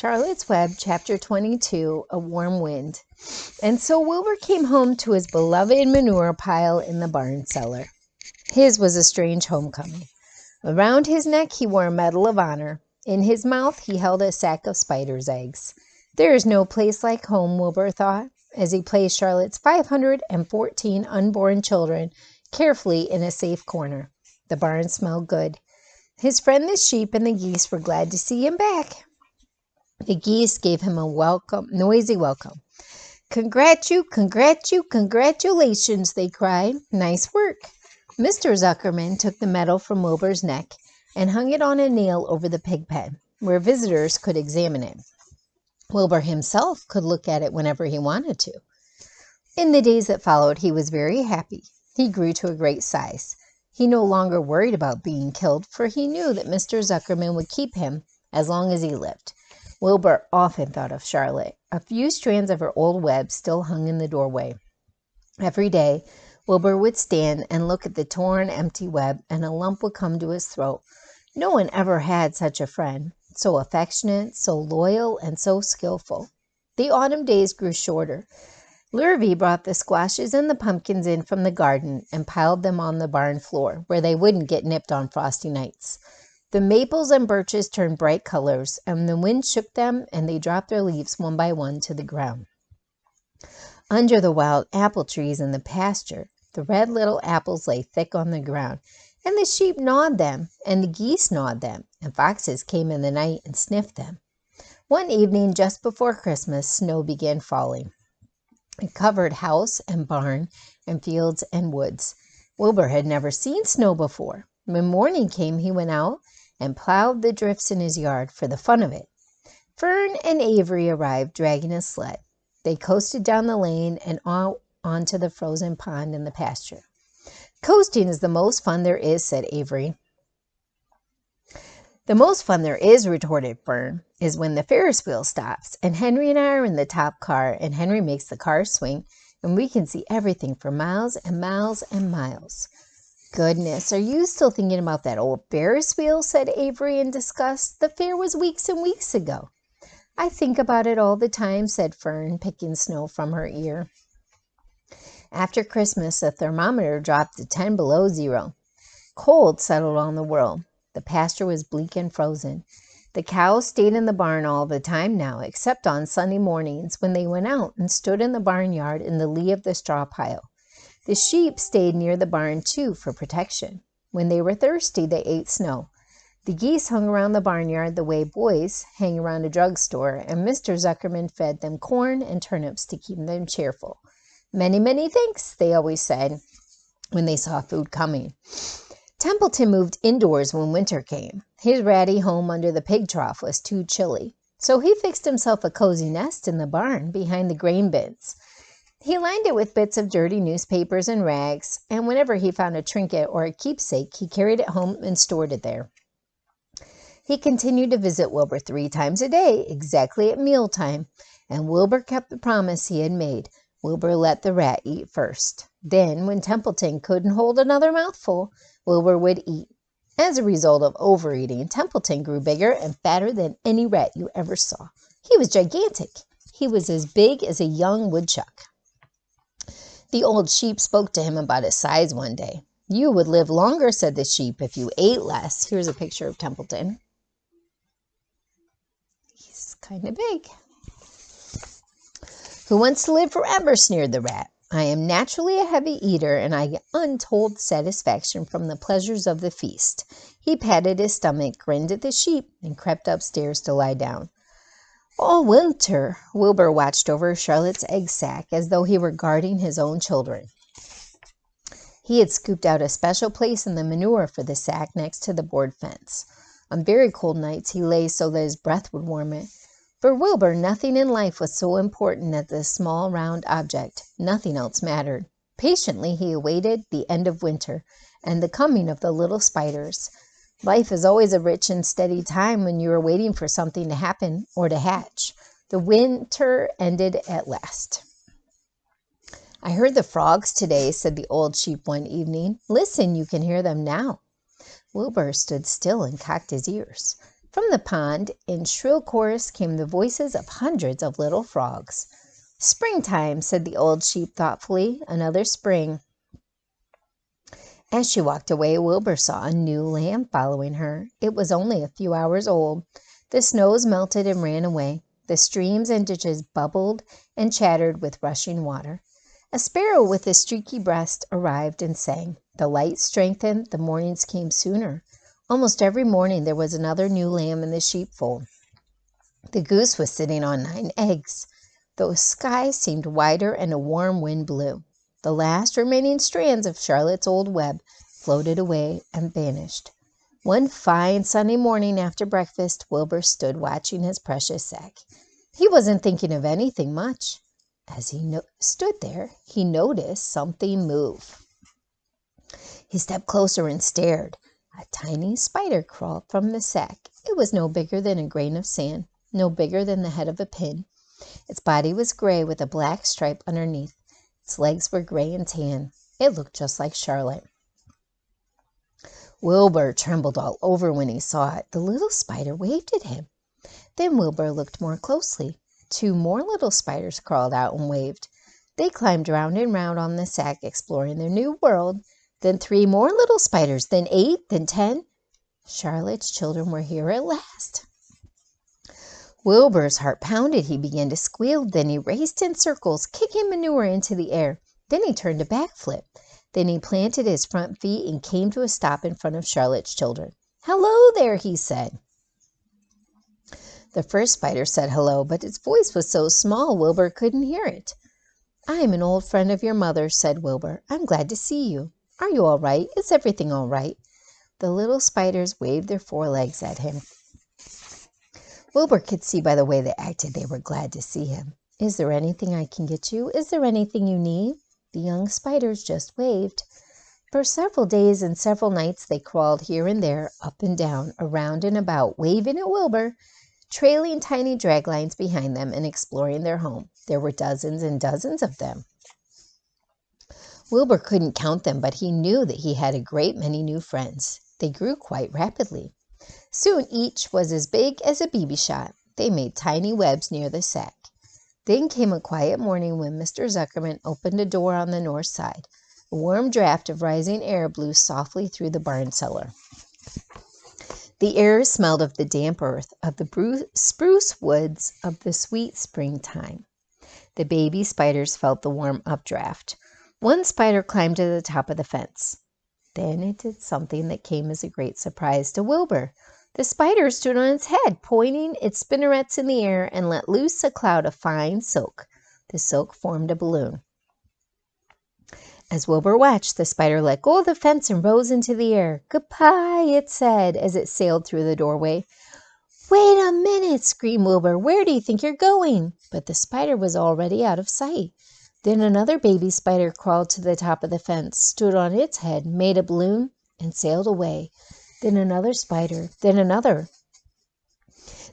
Charlotte's Web, Chapter 22, A Warm Wind. And so Wilbur came home to his beloved manure pile in the barn cellar. His was a strange homecoming. Around his neck he wore a medal of honor. In his mouth he held a sack of spider's eggs. There is no place like home, Wilbur thought, as he placed Charlotte's 514 unborn children carefully in a safe corner. The barn smelled good. His friend the sheep and the geese were glad to see him back. The geese gave him a noisy welcome. Congratulations, they cried. Nice work. Mr. Zuckerman took the medal from Wilbur's neck and hung it on a nail over the pig pen, where visitors could examine it. Wilbur himself could look at it whenever he wanted to. In the days that followed, he was very happy. He grew to a great size. He no longer worried about being killed, for he knew that Mr. Zuckerman would keep him as long as he lived. Wilbur often thought of Charlotte. A few strands of her old web still hung in the doorway. Every day, Wilbur would stand and look at the torn, empty web, and a lump would come to his throat. No one ever had such a friend, so affectionate, so loyal, and so skillful. The autumn days grew shorter. Lurvy brought the squashes and the pumpkins in from the garden and piled them on the barn floor, where they wouldn't get nipped on frosty nights. The maples and birches turned bright colors, and the wind shook them, and they dropped their leaves one by one to the ground. Under the wild apple trees in the pasture, the red little apples lay thick on the ground, and the sheep gnawed them, and the geese gnawed them, and foxes came in the night and sniffed them. One evening, just before Christmas, snow began falling. It covered house and barn and fields and woods. Wilbur had never seen snow before. When morning came, he went out and plowed the drifts in his yard for the fun of it. Fern and Avery arrived, dragging a sled. They coasted down the lane and out onto the frozen pond in the pasture. Coasting is the most fun there is, said Avery. The most fun there is, retorted Fern, is when the Ferris wheel stops, and Henry and I are in the top car, and Henry makes the car swing, and we can see everything for miles and miles and miles. Goodness, are you still thinking about that old Ferris wheel? Said Avery in disgust. The fair was weeks and weeks ago. I think about it all the time, said Fern, picking snow from her ear. After Christmas, the thermometer dropped to 10 below zero. Cold settled on the world. The pasture was bleak and frozen. The cows stayed in the barn all the time now, except on Sunday mornings when they went out and stood in the barnyard in the lee of the straw pile. The sheep stayed near the barn, too, for protection. When they were thirsty, they ate snow. The geese hung around the barnyard the way boys hang around a drugstore, and Mr. Zuckerman fed them corn and turnips to keep them cheerful. Many, many thanks, they always said when they saw food coming. Templeton moved indoors when winter came. His ratty home under the pig trough was too chilly, so he fixed himself a cozy nest in the barn behind the grain bins. He lined it with bits of dirty newspapers and rags, and whenever he found a trinket or a keepsake, he carried it home and stored it there. He continued to visit Wilbur 3 times a day, exactly at mealtime, and Wilbur kept the promise he had made. Wilbur let the rat eat first. Then, when Templeton couldn't hold another mouthful, Wilbur would eat. As a result of overeating, Templeton grew bigger and fatter than any rat you ever saw. He was gigantic. He was as big as a young woodchuck. The old sheep spoke to him about his size one day. You would live longer, said the sheep, if you ate less. Here's a picture of Templeton. He's kind of big. Who wants to live forever, sneered the rat. I am naturally a heavy eater, and I get untold satisfaction from the pleasures of the feast. He patted his stomach, grinned at the sheep, and crept upstairs to lie down. All winter, Wilbur watched over Charlotte's egg sack as though he were guarding his own children. He had scooped out a special place in the manure for the sack next to the board fence. On very cold nights, he lay so that his breath would warm it. For Wilbur, nothing in life was so important as this small, round object. Nothing else mattered. Patiently, he awaited the end of winter and the coming of the little spiders. Life is always a rich and steady time when you are waiting for something to happen or to hatch. The winter ended at last. I heard the frogs today, said the old sheep one evening. Listen, you can hear them now. Wilbur stood still and cocked his ears. From the pond, in shrill chorus, came the voices of hundreds of little frogs. "Springtime," said the old sheep thoughtfully. "Another spring." As she walked away, Wilbur saw a new lamb following her. It was only a few hours old. The snows melted and ran away. The streams and ditches bubbled and chattered with rushing water. A sparrow with a streaky breast arrived and sang. The light strengthened. The mornings came sooner. Almost every morning there was another new lamb in the sheepfold. The goose was sitting on 9 eggs. The sky seemed wider and a warm wind blew. The last remaining strands of Charlotte's old web floated away and vanished. One fine sunny morning after breakfast, Wilbur stood watching his precious sack. He wasn't thinking of anything much. As he stood there, he noticed something move. He stepped closer and stared. A tiny spider crawled from the sack. It was no bigger than a grain of sand, no bigger than the head of a pin. Its body was gray with a black stripe underneath. Its legs were gray and tan. It looked just like Charlotte. Wilbur trembled all over when he saw it. The little spider waved at him. Then Wilbur looked more closely. 2 more little spiders crawled out and waved. They climbed round and round on the sack, exploring their new world. Then 3 more little spiders, then 8, then 10. Charlotte's children were here at last. Wilbur's heart pounded. He began to squeal. Then he raced in circles, kicking manure into the air. Then he turned a backflip. Then he planted his front feet and came to a stop in front of Charlotte's children. "Hello there," he said. The first spider said hello, but its voice was so small Wilbur couldn't hear it. "I am an old friend of your mother's," said Wilbur. "I'm glad to see you. Are you all right? Is everything all right?" The little spiders waved their forelegs at him. Wilbur could see by the way they acted they were glad to see him. "Is there anything I can get you? Is there anything you need?" The young spiders just waved. For several days and several nights they crawled here and there, up and down, around and about, waving at Wilbur, trailing tiny drag lines behind them and exploring their home. There were dozens and dozens of them. Wilbur couldn't count them, but he knew that he had a great many new friends. They grew quite rapidly. Soon each was as big as a BB shot. They made tiny webs near the sack. Then came a quiet morning when Mr. Zuckerman opened a door on the north side. A warm draft of rising air blew softly through the barn cellar. The air smelled of the damp earth, of the spruce woods, of the sweet springtime. The baby spiders felt the warm updraft. One spider climbed to the top of the fence. Then it did something that came as a great surprise to Wilbur. The spider stood on its head, pointing its spinnerets in the air, and let loose a cloud of fine silk. The silk formed a balloon. As Wilbur watched, the spider let go of the fence and rose into the air. "Goodbye," it said as it sailed through the doorway. "Wait a minute," screamed Wilbur. "Where do you think you're going?" But the spider was already out of sight. Then another baby spider crawled to the top of the fence, stood on its head, made a balloon, and sailed away. Then another spider, then another.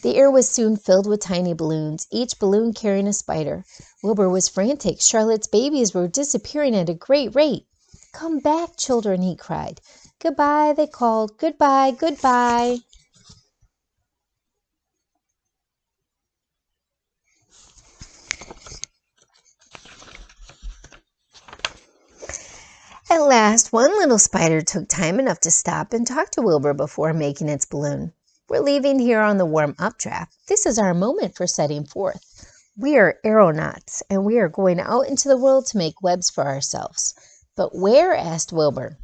The air was soon filled with tiny balloons, each balloon carrying a spider. Wilbur was frantic. Charlotte's babies were disappearing at a great rate. "Come back, children," he cried. "Goodbye," they called. "Goodbye, goodbye." At last, one little spider took time enough to stop and talk to Wilbur before making its balloon. "We're leaving here on the warm updraft. This is our moment for setting forth. We are aeronauts, and we are going out into the world to make webs for ourselves." "But where?" asked Wilbur.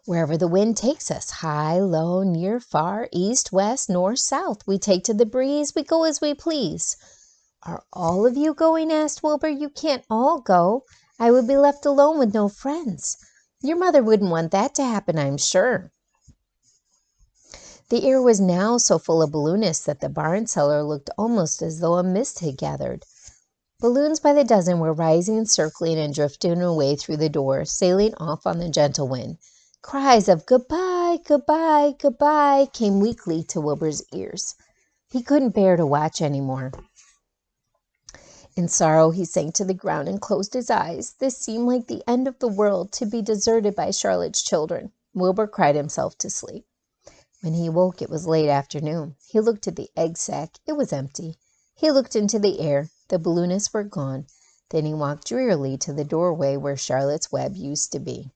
"Wherever the wind takes us, high, low, near, far, east, west, north, south. We take to the breeze, we go as we please." "Are all of you going?" asked Wilbur. "You can't all go. I would be left alone with no friends. Your mother wouldn't want that to happen, I'm sure." The air was now so full of balloonists that the barn cellar looked almost as though a mist had gathered. Balloons by the dozen were rising, circling, and drifting away through the door, sailing off on the gentle wind. Cries of "Goodbye, goodbye, goodbye" came weakly to Wilbur's ears. He couldn't bear to watch any more. In sorrow, he sank to the ground and closed his eyes. This seemed like the end of the world, to be deserted by Charlotte's children. Wilbur cried himself to sleep. When he woke, it was late afternoon. He looked at the egg sack. It was empty. He looked into the air. The balloonists were gone. Then he walked drearily to the doorway where Charlotte's web used to be.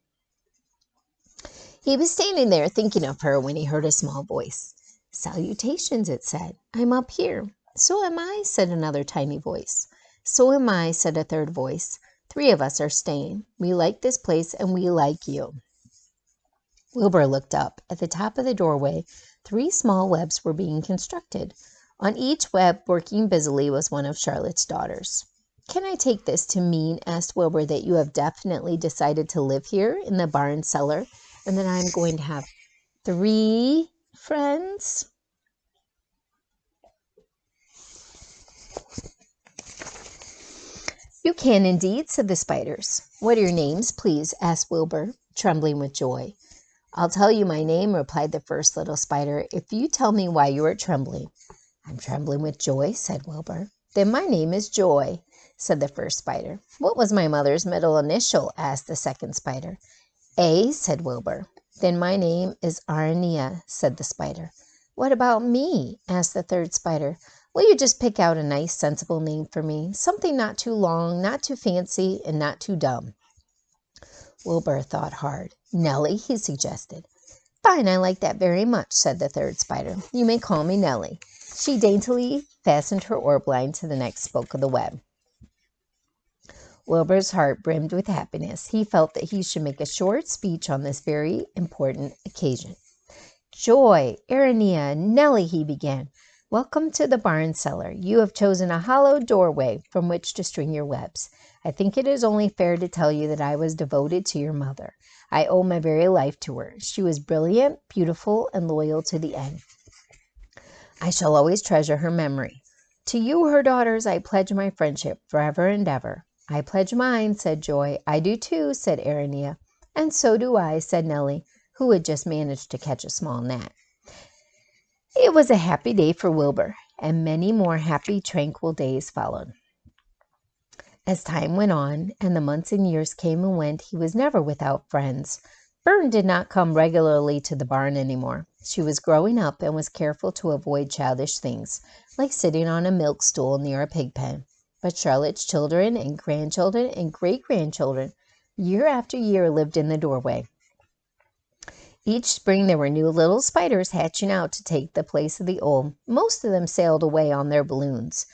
He was standing there thinking of her when he heard a small voice. "Salutations," it said. "I'm up here." "So am I," said another tiny voice. "So am I," said a third voice. "Three of us are staying. We like this place and we like you." Wilbur looked up. At the top of the doorway, 3 small webs were being constructed. On each web, working busily, was one of Charlotte's daughters. "Can I take this to mean," asked Wilbur, "that you have definitely decided to live here in the barn cellar, and that I'm going to have 3 friends?" "You can indeed," said the spiders. "What are your names, please?" asked Wilbur, trembling with joy. "I'll tell you my name," replied the first little spider, "if you tell me why you are trembling." "I'm trembling with joy," said Wilbur. "Then my name is Joy," said the first spider. "What was my mother's middle initial?" asked the second spider. "A," said Wilbur. "Then my name is Arania," said the spider. "What about me?" asked the third spider. "Will you just pick out a nice, sensible name for me? Something not too long, not too fancy, and not too dumb." Wilbur thought hard. "Nellie," he suggested. "Fine, I like that very much," said the third spider. "You may call me Nellie." She daintily fastened her orb line to the next spoke of the web. Wilbur's heart brimmed with happiness. He felt that he should make a short speech on this very important occasion. "Joy, Arania, Nellie," he began, "welcome to the barn cellar. You have chosen a hollow doorway from which to string your webs. I think it is only fair to tell you that I was devoted to your mother. I owe my very life to her. She was brilliant, beautiful, and loyal to the end. I shall always treasure her memory. To you, her daughters, I pledge my friendship forever and ever." "I pledge mine," said Joy. "I do too," said Arania. "And so do I," said Nellie, who had just managed to catch a small gnat. It was a happy day for Wilbur, and many more happy, tranquil days followed. As time went on, and the months and years came and went, he was never without friends. Fern did not come regularly to the barn anymore. She was growing up and was careful to avoid childish things, like sitting on a milk stool near a pig pen. But Charlotte's children and grandchildren and great-grandchildren, year after year, lived in the doorway. Each spring there were new little spiders hatching out to take the place of the old. Most of them sailed away on their balloons,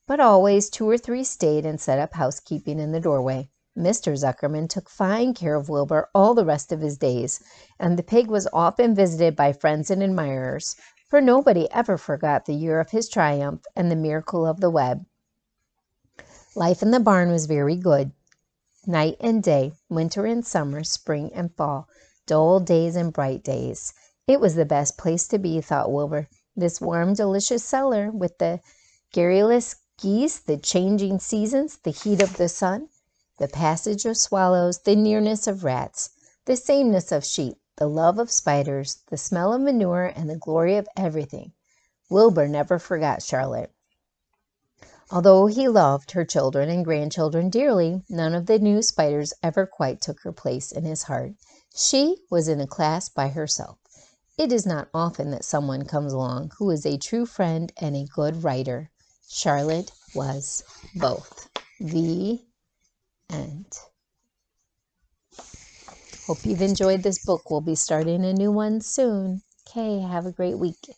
but always 2 or 3 stayed and set up housekeeping in the doorway. Mr. Zuckerman took fine care of Wilbur all the rest of his days, and the pig was often visited by friends and admirers, for nobody ever forgot the year of his triumph and the miracle of the web. Life in the barn was very good. Night and day, winter and summer, spring and fall, dull days and bright days. It was the best place to be, thought Wilbur. This warm, delicious cellar, with the garrulous geese, the changing seasons, the heat of the sun, the passage of swallows, the nearness of rats, the sameness of sheep, the love of spiders, the smell of manure, and the glory of everything. Wilbur never forgot Charlotte. Although he loved her children and grandchildren dearly, none of the new spiders ever quite took her place in his heart. She was in a class by herself. It is not often that someone comes along who is a true friend and a good writer. Charlotte was both. The end. Hope you've enjoyed this book. We'll be starting a new one soon. Okay, have a great week.